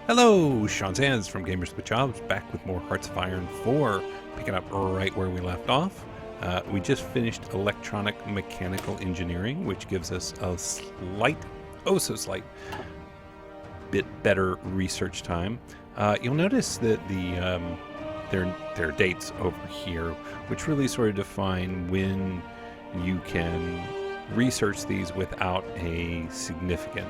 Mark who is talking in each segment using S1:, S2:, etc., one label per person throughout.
S1: Hello, Sean Sands from Gamers with Jobs, back with more Hearts of Iron 4, picking up right where we left off. We just finished electronic mechanical engineering, which gives us a slight, oh so slight, bit better research time. You'll notice that there are dates over here, which really sort of define when you can research these without a significant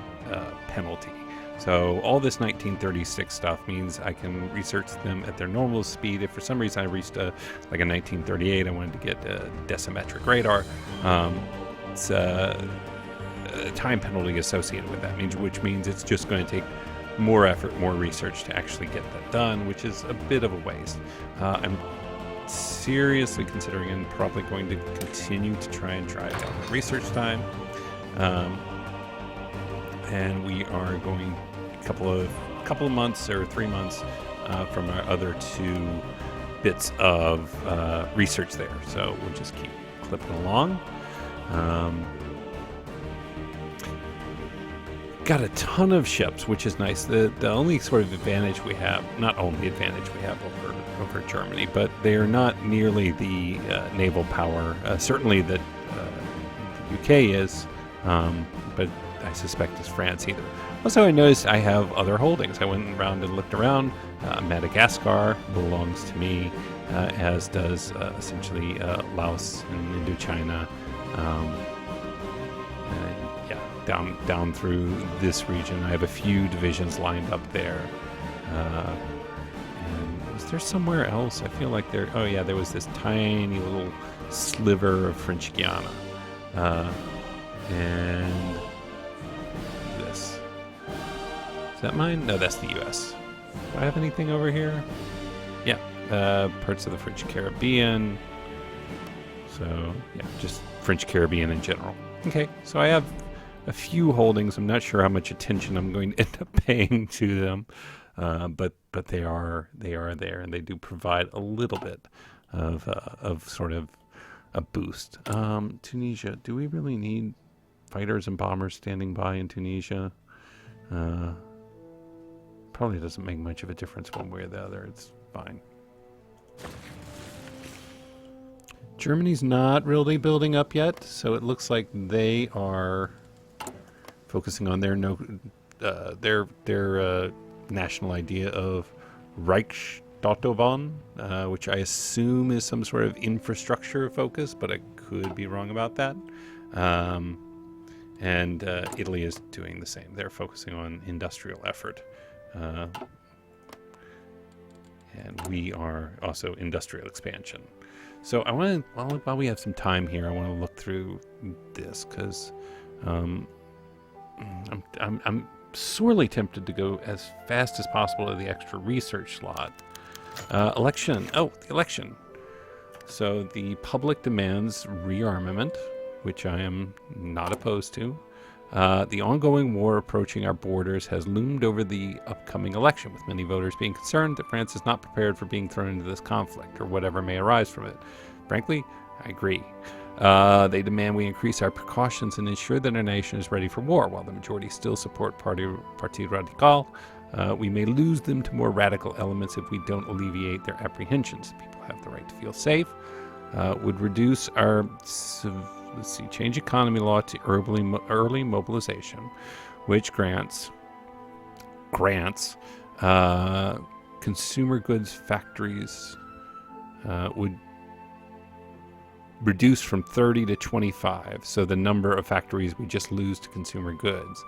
S1: penalty. So all this 1936 stuff means I can research them at their normal speed. If for some reason I reached like a 1938, I wanted to get a decimetric radar, it's a time penalty associated with that, which means it's just going to take more effort, more research to actually get that done, which is a bit of a waste. I'm seriously considering and probably going to continue to try and drive down the research time. And we are going a couple of months or 3 months from our other two bits of research there. So we'll just keep clipping along. Got a ton of ships, which is nice. The only sort of advantage we have, not only advantage we have over Germany, but they are not nearly the naval power, certainly that the UK is, but I suspect it's France either. Also, I noticed I have other holdings. I went around and looked around. Madagascar belongs to me, as does essentially Laos and Indochina. Down through this region. I have a few divisions lined up there. And was there somewhere else? I feel like there... Oh, yeah, there was this tiny little sliver of French Guiana. And... this. Is that mine? No, that's the U.S. Do I have anything over here? Yeah, parts of the French Caribbean. So, yeah, just French Caribbean in general. Okay, so I have a few holdings. I'm not sure how much attention I'm going to end up paying to them, but they are there, and they do provide a little bit of sort of a boost. Tunisia. Do we really need fighters and bombers standing by in Tunisia? Probably doesn't make much of a difference one way or the other. It's fine. Germany's not really building up yet, so it looks like they are focusing on their national idea of Reichsstadtbahn, which I assume is some sort of infrastructure focus, but I could be wrong about that. And Italy is doing the same. They're focusing on industrial effort. And we are also industrial expansion. So I want to, while we have some time here, I want to look through this because I'm sorely tempted to go as fast as possible to the extra research slot. Election. Oh, the election. So the public demands rearmament, which I am not opposed to. The ongoing war approaching our borders has loomed over the upcoming election, with many voters being concerned that France is not prepared for being thrown into this conflict, or whatever may arise from it. Frankly, I agree. They demand we increase our precautions and ensure that our nation is ready for war. While the majority still support Parti Radical, we may lose them to more radical elements if we don't alleviate their apprehensions. People have the right to feel safe. Would reduce our... change economy law to early mobilization, which grants consumer goods factories would reduce from 30 to 25. So the number of factories we just lose to consumer goods.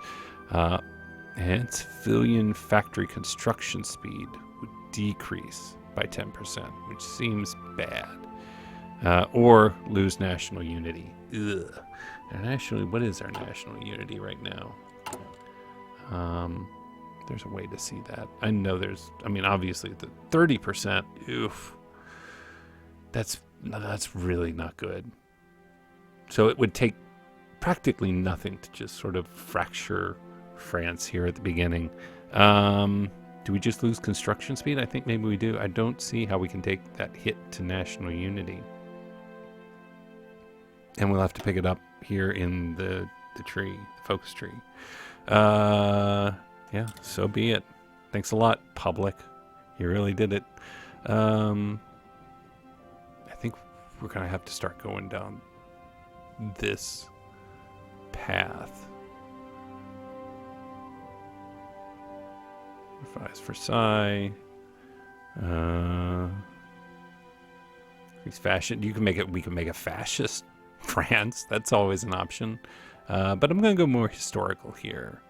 S1: And civilian factory construction speed would decrease by 10%, which seems bad. Or lose national unity. Ugh. What is our national unity right now? There's a way to see that. I know obviously the 30%, oof. That's really not good. So it would take practically nothing to just sort of fracture France here at the beginning. Do we just lose construction speed? I think maybe we do. I don't see how we can take that hit to national unity. And we'll have to pick it up here in the tree, the focus tree. Yeah, so be it. Thanks a lot, public. You really did it. I think we're going to have to start going down this path. Revise Versailles. He's fascist. You can make it. We can make a fascist France. That's always an option. But I'm going to go more historical here.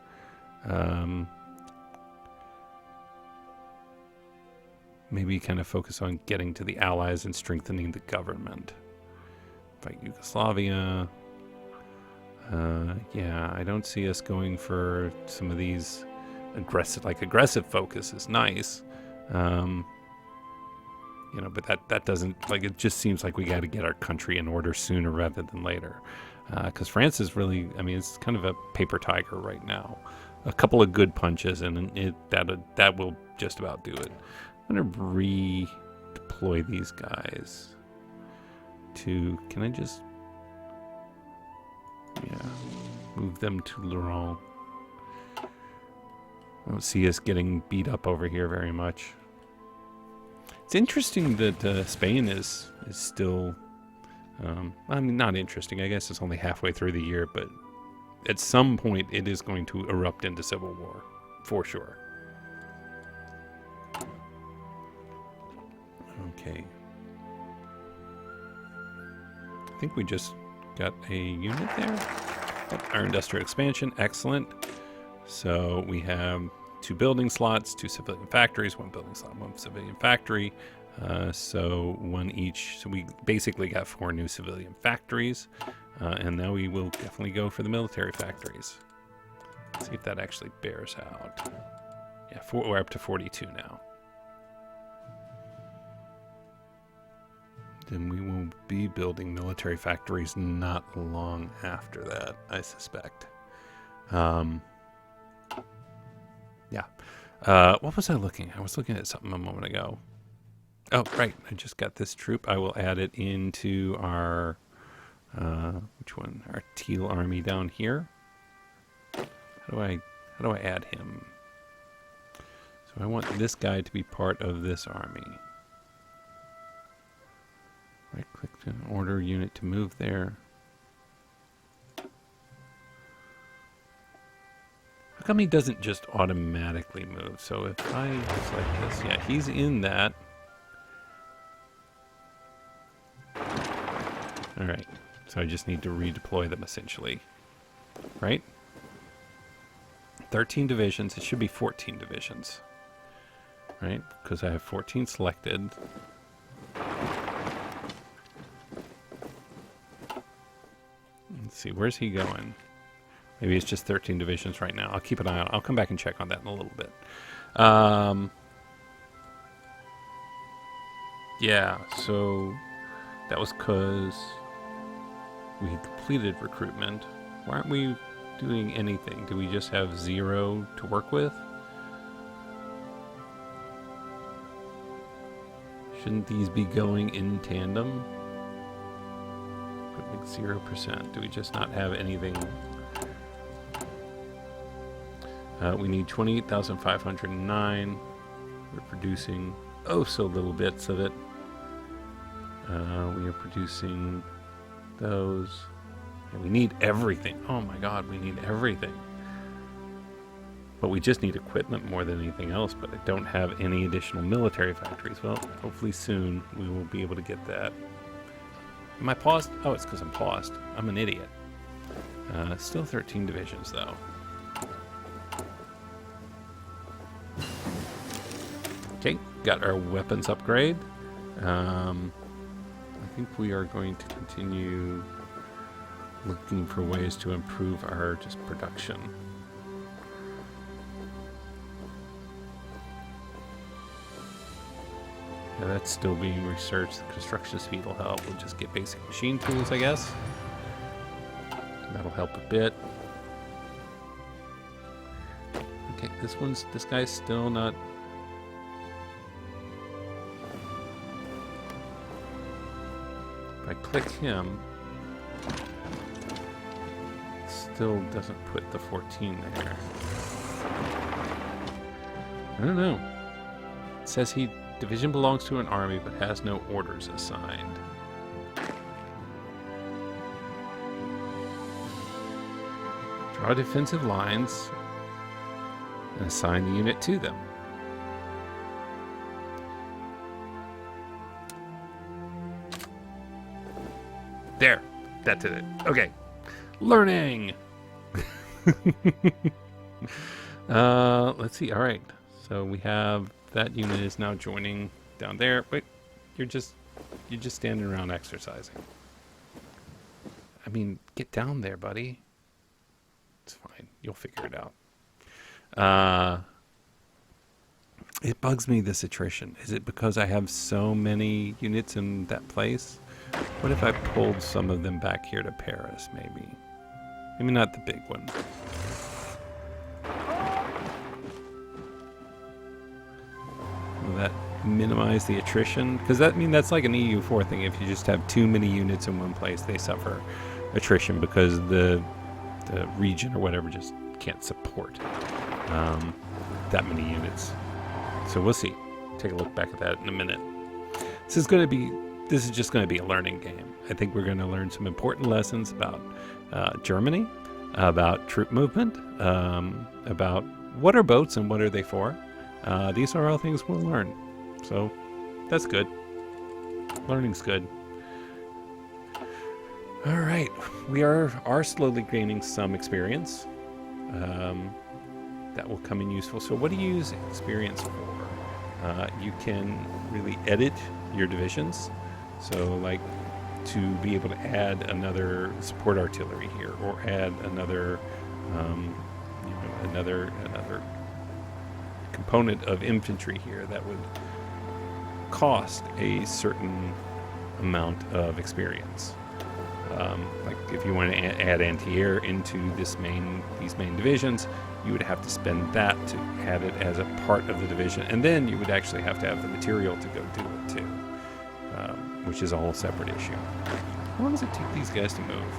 S1: Maybe kind of focus on getting to the Allies and strengthening the government. Fight Yugoslavia. Yeah, I don't see us going for some of these aggressive focus is nice. You know, but that doesn't, like, it just seems like we got to get our country in order sooner rather than later. Because France is really, I mean, it's kind of a paper tiger right now. A couple of good punches and that will just about do it. I'm going to redeploy these guys to, can I just, yeah, move them to Laurent. I don't see us getting beat up over here very much. It's interesting that Spain is still, I mean, not interesting. I guess it's only halfway through the year, but at some point it is going to erupt into civil war, for sure. Okay. I think we just got a unit there. Oh, our industrial expansion, excellent. So we have 2 building slots, 2 civilian factories, 1 building slot, 1 civilian factory. So 1 each. So we basically got 4 new civilian factories. And now we will definitely go for the military factories. Let's see if that actually bears out. Yeah, we're up to 42 now. Then we will be building military factories not long after that, I suspect. Yeah. What was I looking at? I was looking at something a moment ago. Oh, right. I just got this troop. I will add it into our, which one? Our teal army down here. How do I add him? So I want this guy to be part of this army. Right click to order unit to move there. How come he doesn't just automatically move? So if I select this, yeah, he's in that. All right, so I just need to redeploy them essentially, right? 13 divisions, it should be 14 divisions, right? Because I have 14 selected. Let's see, where's he going? Maybe it's just 13 divisions right now. I'll keep an eye on it. I'll come back and check on that in a little bit. Yeah, so that was because we had completed recruitment. Why aren't we doing anything? Do we just have 0 to work with? Shouldn't these be going in tandem? Like 0%. Do we just not have anything? We need 28,509. We're producing oh so little bits of it. We are producing those. And we need everything. Oh my god, we need everything. But we just need equipment more than anything else, but I don't have any additional military factories. Well, hopefully soon we will be able to get that. Am I paused? Oh, it's because I'm paused. I'm an idiot. Still 13 divisions, though. Okay, got our weapons upgrade. I think we are going to continue looking for ways to improve our just production. Yeah, that's still being researched. The construction speed will help. We'll just get basic machine tools, I guess. That'll help a bit. Okay, this guy's still not. If I click him, it still doesn't put the 14 there. I don't know. It says division belongs to an army but has no orders assigned. Draw defensive lines and assign the unit to them. There. That did it. Okay. Learning! Let's see. All right. So we have that unit is now joining down there. Wait, you're just standing around exercising. I mean, get down there, buddy. It's fine. You'll figure it out. It bugs me, this attrition. Is it because I have so many units in that place? What if I pulled some of them back here to Paris, maybe? Maybe not the big one. Will that minimize the attrition? Because that's like an EU4 thing. If you just have too many units in one place, they suffer attrition because the region or whatever just can't support that many units. So we'll see. Take a look back at that in a minute. This is just going to be a learning game. I think we're going to learn some important lessons about Germany, about troop movement, about what are boats and what are they for. These are all things we'll learn. So that's good. Learning's good. All right. We are slowly gaining some experience. That will come in useful. So what do you use experience for? You can really edit your divisions. So like to be able to add another support artillery here, or add another, another component of infantry here that would cost a certain amount of experience. Like if you want to add anti-air into these main divisions, you would have to spend that to add it as a part of the division, and then you would actually have to have the material to go do it too, which is a whole separate issue. How long does it take these guys to move?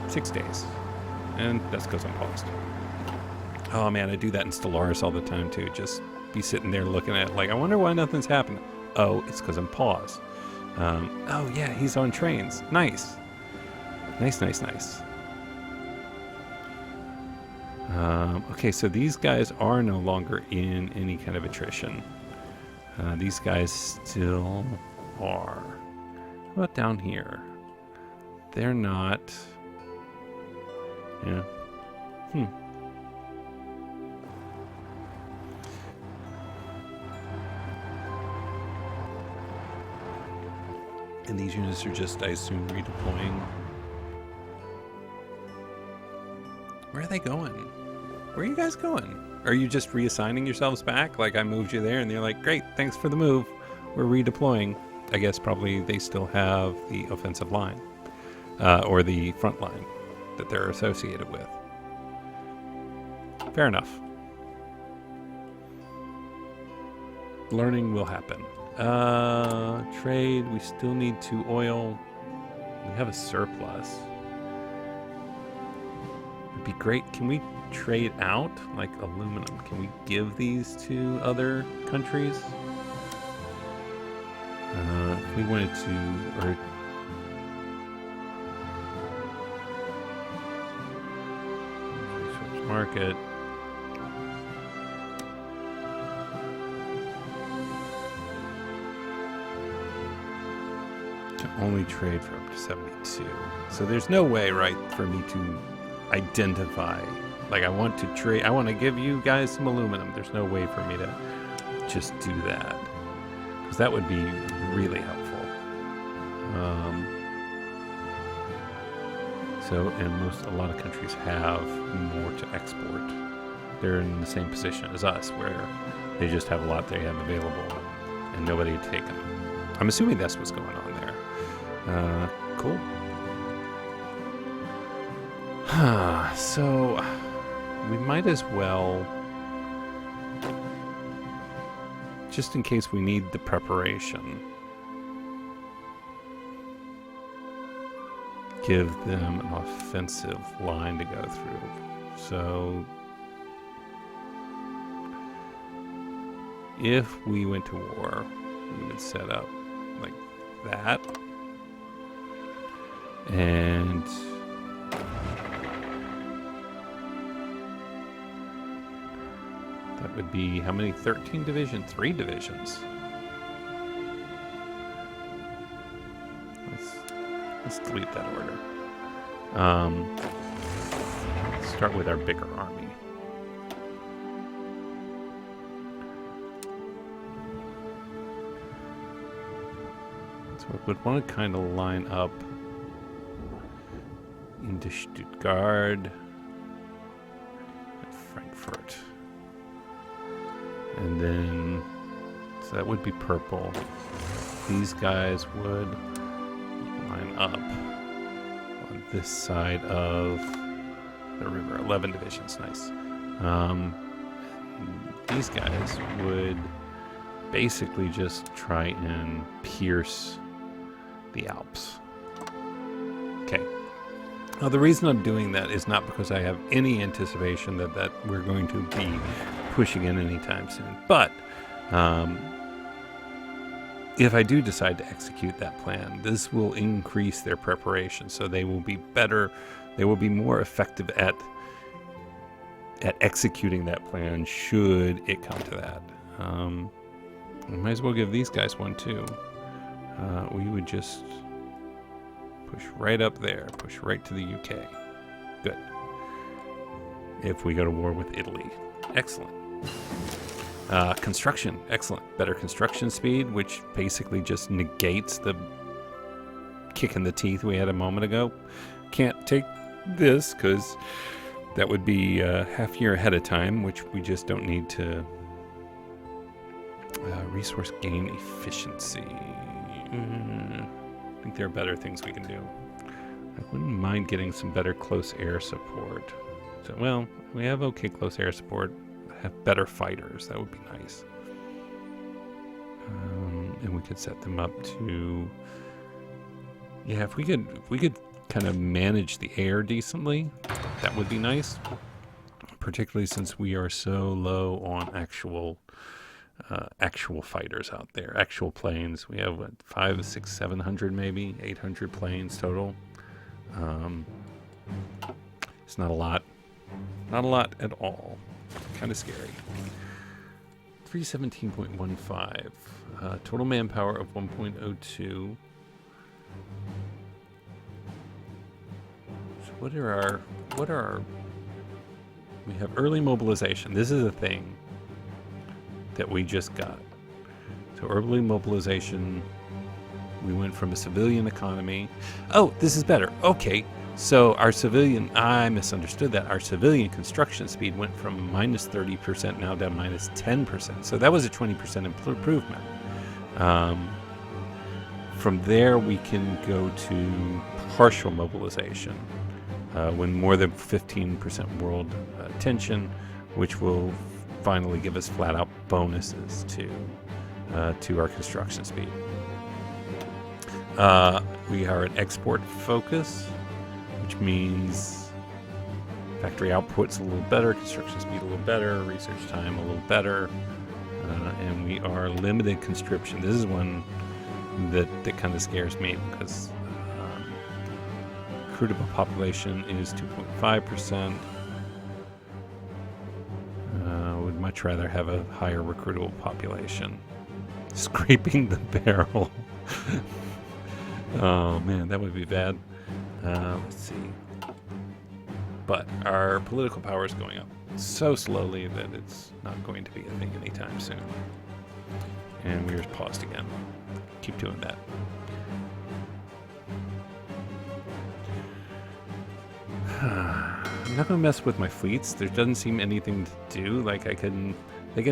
S1: 6 days, and that's because I'm paused. Oh man, I do that in Stellaris all the time too. Just be sitting there looking at it like, I wonder why nothing's happening. Oh, it's because I'm paused. Oh yeah, he's on trains. Nice. Nice. Okay, so these guys are no longer in any kind of attrition. These guys still are. How about down here? They're not. Yeah. And these units are just, I assume, redeploying. Where are they going? Where are you guys going? Are you just reassigning yourselves back? Like I moved you there and they're like, great, thanks for the move. We're redeploying. I guess probably they still have the offensive line or the front line that they're associated with. Fair enough. Learning will happen. Trade, we still need 2 oil. We have a surplus. It'd be great. Can we trade out like aluminum? Can we give these to other countries? If we wanted to, or switch market. Only trade for up to 72. So there's no way, right, for me to identify. Like I want to trade, I want to give you guys some aluminum. There's no way for me to just do that, because that would be really helpful. And a lot of countries have more to export. They're in the same position as us, where they just have a lot they have available and nobody to take them. I'm assuming that's what's going on there. Cool. So we might as well, just in case we need the preparation, give them an offensive line to go through. So if we went to war, we would set up like that. And that would be how many? 13 divisions? 3 divisions. Let's delete that order. Let's start with our bigger army. So I would want to kind of line up into Stuttgart and Frankfurt. And then, so that would be purple. These guys would line up on this side of the river. 11 divisions, nice. These guys would basically just try and pierce the Alps. Okay. Now the reason I'm doing that is not because I have any anticipation that we're going to be pushing in anytime soon. But if I do decide to execute that plan, this will increase their preparation, so they will be better, they will be more effective at executing that plan should it come to that. I might as well give these guys one too. We would just push right up there, push right to the UK. Good. If we go to war with Italy. Excellent. Construction, excellent. Better construction speed, which basically just negates the kick in the teeth we had a moment ago. Can't take this because that would be half year ahead of time, which we just don't need to. Resource gain efficiency. I think there are better things we can do. I wouldn't mind getting some better close air support. So, well, we have okay close air support. Have better fighters. That would be nice. And we could set them up to. Yeah, if we could kind of manage the air decently, that would be nice. Particularly since we are so low on actual fighters out there, actual planes. We have what, 500, 600, 700, maybe 800 planes total. It's not a lot. Not a lot at all. Kind of scary. 317.15. Total manpower of 1.02. So what are our we have early mobilization. This is a thing that we just got. So early mobilization, we went from a civilian economy. Oh, this is better. Okay. So our civilian, I misunderstood that. Our civilian construction speed went from minus 30% now down minus 10%. So that was a 20% improvement. From there, we can go to partial mobilization when more than 15% world tension, which will finally give us flat-out bonuses to our construction speed. We are an export focus, which means factory output's a little better, construction speed a little better, research time a little better, and we are limited conscription. This is one that kind of scares me because recruitable population is 2.5%. Would much rather have a higher recruitable population. Scraping the barrel. Oh man, that would be bad. Let's see. But our political power is going up so slowly that it's not going to be a thing anytime soon. And we just paused again. Keep doing that. I'm not going to mess with my fleets. There doesn't seem anything to do. Like they can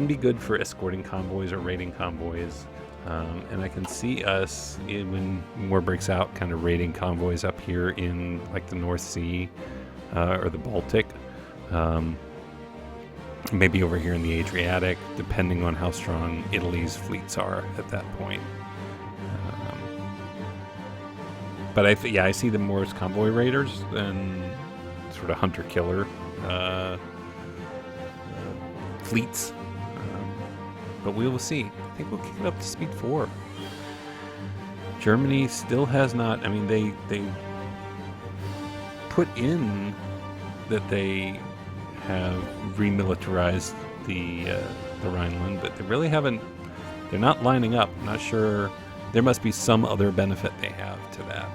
S1: be good for escorting convoys or raiding convoys. And I can see us, when war breaks out, kind of raiding convoys up here in like the North Sea or the Baltic. Maybe over here in the Adriatic, depending on how strong Italy's fleets are at that point. But I see them more as convoy raiders than sort of hunter-killer fleets. but we will see. I think we'll kick it up to speed 4. Germany still has not. I mean, they put in that they have remilitarized the Rhineland, but they really haven't. They're not lining up. I'm not sure. There must be some other benefit they have to that.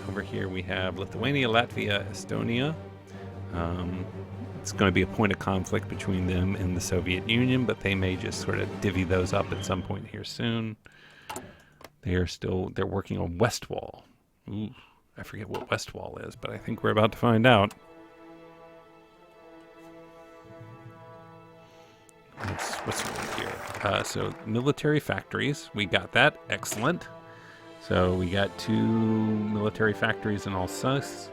S1: Over here we have Lithuania, Latvia, Estonia. It's going to be a point of conflict between them and the Soviet Union, but they may just sort of divvy those up at some point here soon. They're working on Westwall. Ooh, I forget what Westwall is, but I think we're about to find out. What's over here? So military factories, we got that. Excellent. So we got 2 military factories in Alsace.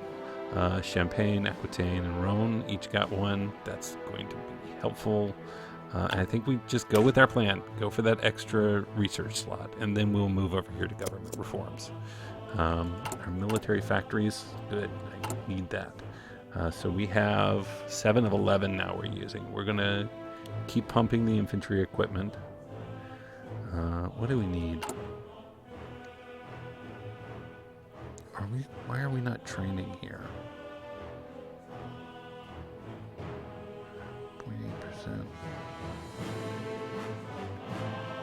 S1: Champagne, Aquitaine, and Rhone each got 1. That's going to be helpful. And I think we just go with our plan. Go for that extra research slot, and then we'll move over here to government reforms. Our military factories, good. I need that. So we have 7 of 11 now we're using. We're going to keep pumping the infantry equipment. What do we need? Why are we not training here? 0.8%.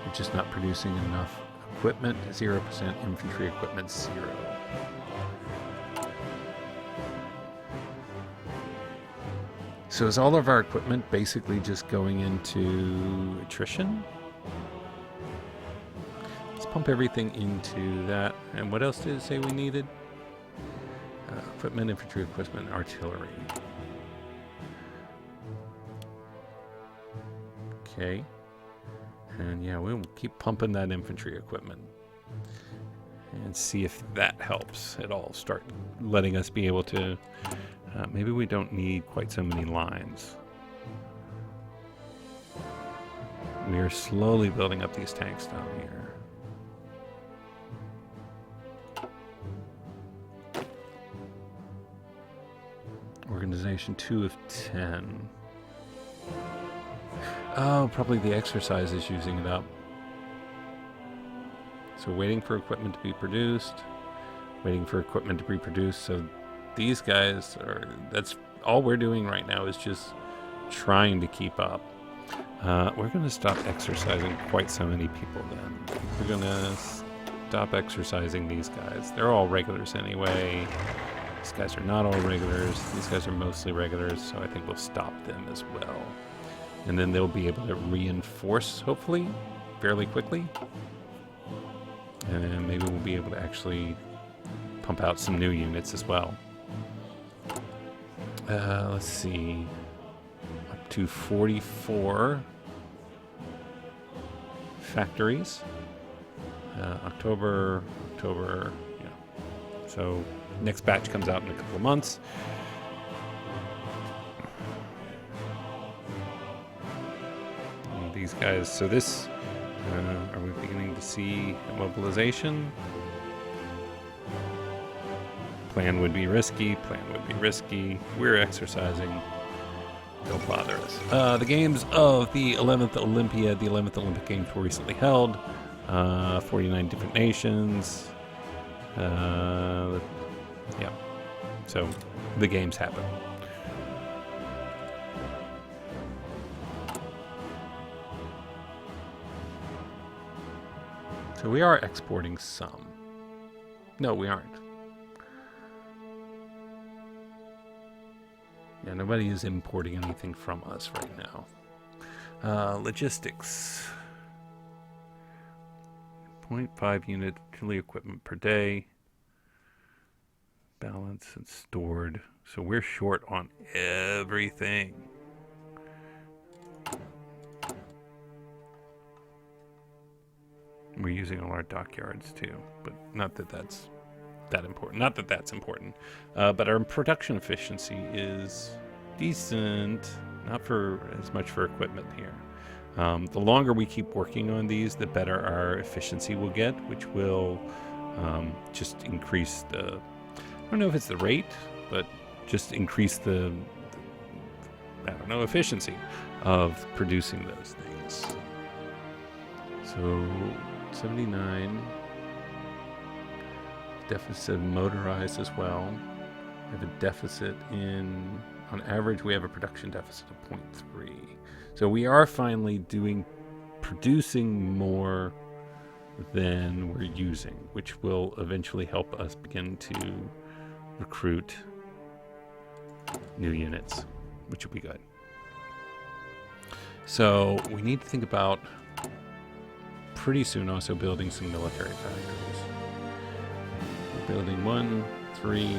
S1: We're just not producing enough equipment. 0% infantry equipment, 0. So is all of our equipment basically just going into attrition? Let's pump everything into that. And what else did it say we needed? Equipment, infantry equipment, artillery. Okay. And yeah, we'll keep pumping that infantry equipment. And see if that helps at all. Start letting us be able to... maybe we don't need quite so many lines. We are slowly building up these tanks down here. Organization 2 of 10. Oh, probably the exercise is using it up. So waiting for equipment to be produced. Waiting for equipment to be produced. So these guys are, that's all we're doing right now is just trying to keep up. We're going to stop exercising quite so many people then. We're going to stop exercising these guys. They're all regulars anyway. These guys are not all regulars. These guys are mostly regulars, so I think we'll stop them as well. And then they'll be able to reinforce, hopefully, fairly quickly. And then maybe we'll be able to actually pump out some new units as well. Let's see. Up to 44 factories. October, yeah. So next batch comes out in a couple of months. And these guys, so this, are we beginning to see a mobilization? Plan would be risky, we're exercising, don't bother us. The games of the 11th Olympiad, the 11th Olympic Games were recently held, 49 different nations, yeah, so the games happen. So we are exporting some. No, we aren't. Yeah, nobody is importing anything from us right now. Logistics. 0.5 unit chili equipment per day. Balance and stored. So we're short on everything. We're using all our dockyards too, but not that that's that important. Not that that's important, but our production efficiency is decent. Not for as much for equipment here. The longer we keep working on these, the better our efficiency will get, which will just increase the, I don't know if it's the rate, but just increase the I don't know, efficiency of producing those things. So 79. Deficit motorized as well. We have a deficit on average, we have a production deficit of 0.3. So we are finally producing more than we're using, which will eventually help us begin to recruit new units, which will be good. So we need to think about pretty soon also building some military factories. We're building 1, 3,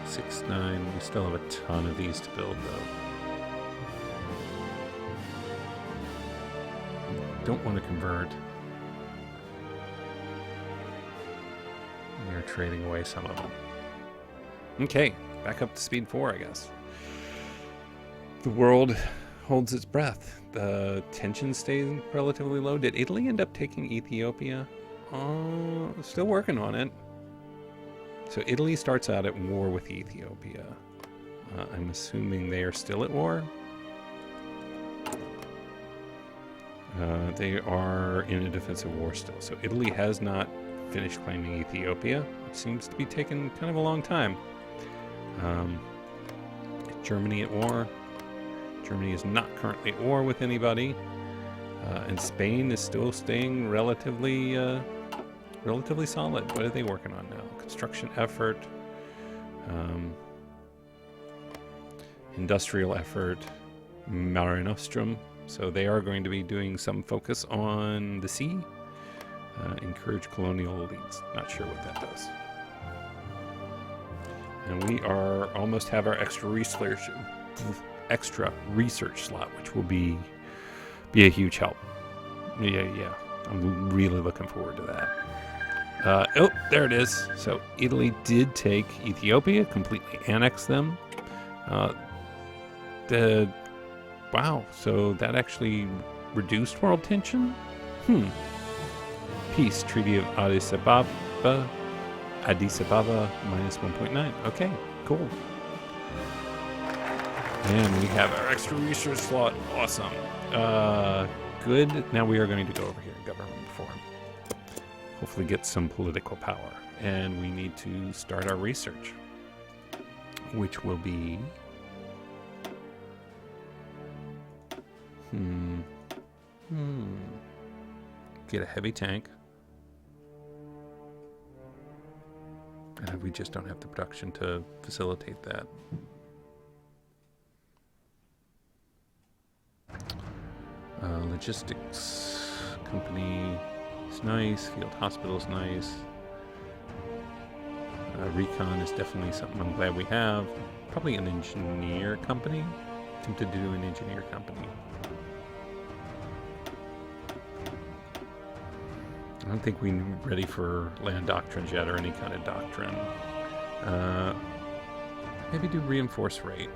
S1: 6, 9. We still have a ton of these to build though. Don't want to convert. We are trading away some of them. Okay, back up to speed 4, I guess. The world holds its breath. The tension stays relatively low. Did Italy end up taking Ethiopia? Still working on it. So Italy starts out at war with Ethiopia. I'm assuming they are still at war. They are in a defensive war still. So Italy has not finished claiming Ethiopia. It seems to be taking kind of a long time. Germany at war. Germany is not currently at war with anybody. And Spain is still staying relatively solid. What are they working on now? Construction effort. Industrial effort. Mare Nostrum. So they are going to be doing some focus on the sea. Encourage colonial elites. Not sure what that does. And we almost have our extra research slot, which will be a huge help. Yeah. I'm really looking forward to that. Oh, there it is. So Italy did take Ethiopia, completely annex them. Wow, so that actually reduced world tension? Peace, Treaty of Addis Ababa, minus 1.9. Okay, cool. And we have our extra research slot. Awesome. Good. Now we are going to go over here, government reform. Hopefully get some political power. And we need to start our research, which will be... Get a heavy tank. And we just don't have the production to facilitate that. Logistics company is nice. Field hospital is nice. Recon is definitely something I'm glad we have. Probably an engineer company. Tempted to do an engineer company. I don't think we're ready for land doctrines yet or any kind of doctrine. Maybe do reinforce rate.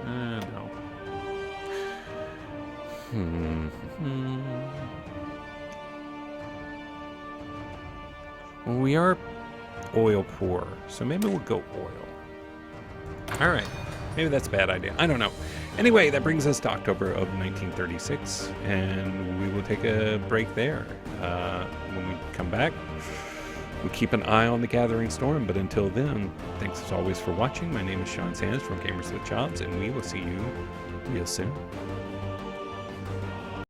S1: No. Well, we are oil poor, so maybe we'll go oil. All right. Maybe that's a bad idea. I don't know. Anyway, that brings us to October of 1936, and we will take a break there. When we come back, we'll keep an eye on the gathering storm, but until then, thanks as always for watching. My name is Sean Sands from Gamers with Jobs, and we will see you real soon.